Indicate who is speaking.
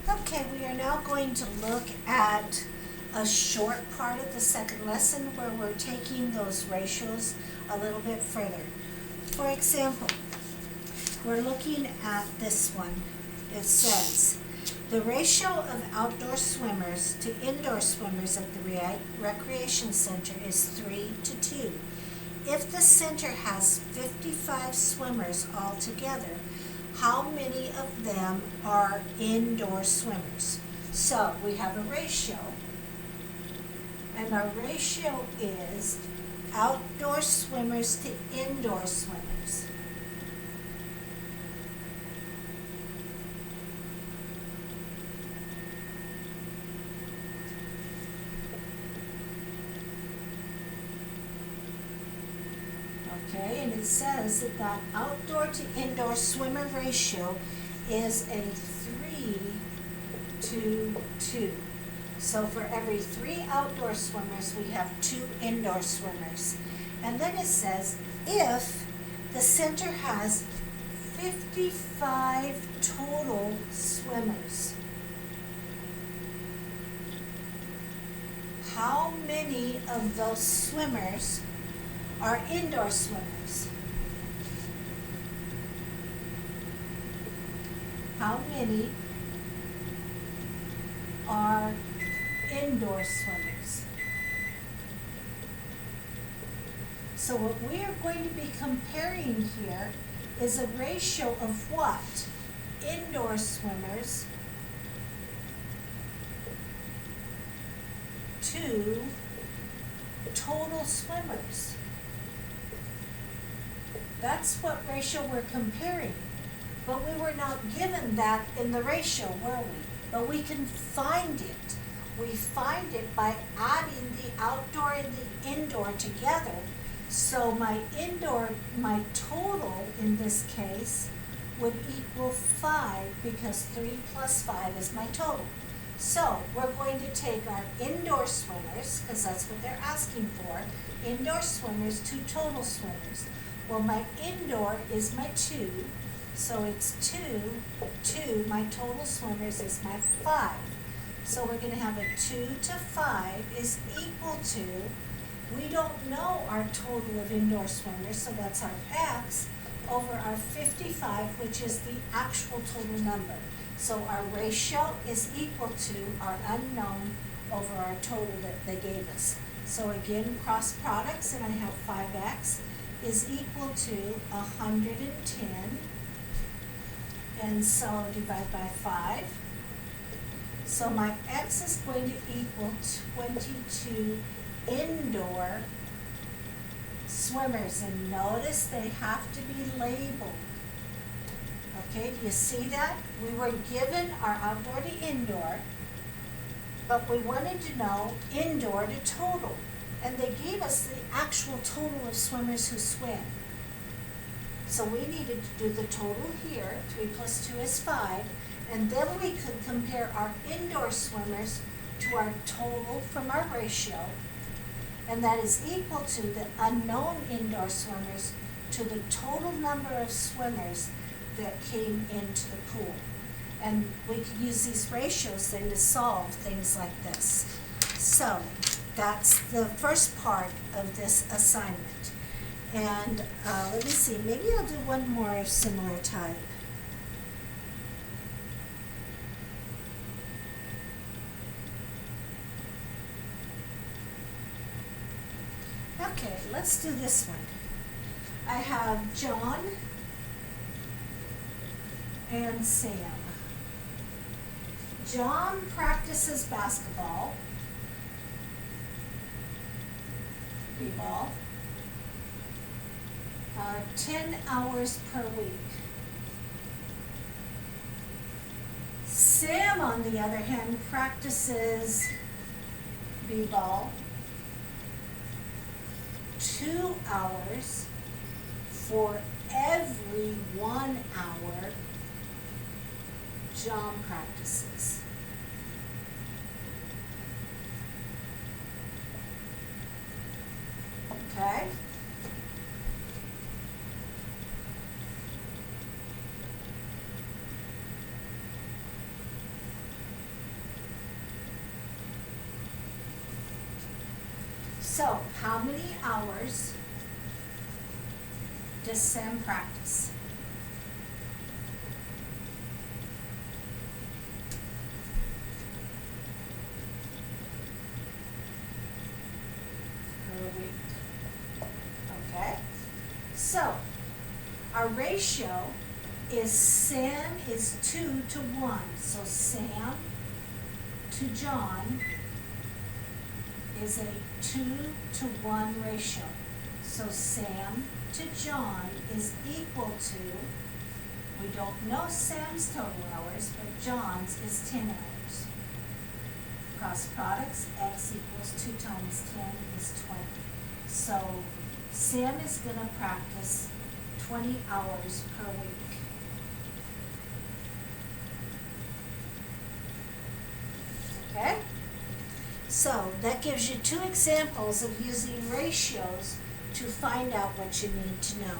Speaker 1: Okay, we are now going to look at a short part of the second lesson where we're taking those ratios a little bit further. For example, we're looking at this one. It says, the ratio of outdoor swimmers to indoor swimmers at the recreation center is 3 to 2. If the center has 55 swimmers altogether, how many of them are indoor swimmers? So we have a ratio, and our ratio is outdoor swimmers to indoor swimmers. Okay, and it says that that outdoor to indoor swimmer ratio is a 3 to 2. So for every 3 outdoor swimmers, we have 2 indoor swimmers. And then it says, if the center has 55 total swimmers, how many of those swimmers are indoor swimmers? How many are indoor swimmers? So what we are going to be comparing here is a ratio of what? Indoor swimmers to total swimmers. That's what ratio we're comparing. But we were not given that in the ratio, were we? But we can find it. We find it by adding the outdoor and the indoor together. So my total in this case would equal 5 because 3 plus 5 is my total. So we're going to take our indoor swimmers, because that's what they're asking for, indoor swimmers to total swimmers. Well, my indoor is my 2, so it's 2, my total swimmers is my 5. So we're going to have a 2 to 5 is equal to, we don't know our total of indoor swimmers, so that's our x, over our 55, which is the actual total number. So our ratio is equal to our unknown over our total that they gave us. So again, cross products, and I have 5x is equal to 110, and so divide by 5. So my x is going to equal 22 indoor swimmers, and notice they have to be labeled. Okay, do you see that? We were given our outdoor to indoor, but we wanted to know indoor to total. And they gave us the actual total of swimmers who swim. So we needed to do the total here, 3 plus 2 is 5, and then we could compare our indoor swimmers to our total from our ratio, and that is equal to the unknown indoor swimmers to the total number of swimmers that came into the pool. And we could use these ratios then to solve things like this. So that's the first part of this assignment. And let me see, maybe I'll do one more similar type. Okay, let's do this one. I have John and Sam. John practices basketball, b-ball, 10 hours per week. Sam, on the other hand, practices b-ball 2 hours for every 1 hour John practices. Okay? So, how many hours does Sam practice? Per week. Okay? So, our ratio is Sam is 2 to 1. So Sam to John is a 2 to 1 ratio. So Sam to John is equal to, we don't know Sam's total hours, but John's is 10 hours. Cross products, x equals 2 times 10 is 20. So Sam is going to practice 20 hours per week. Okay? So that gives you two examples of using ratios to find out what you need to know.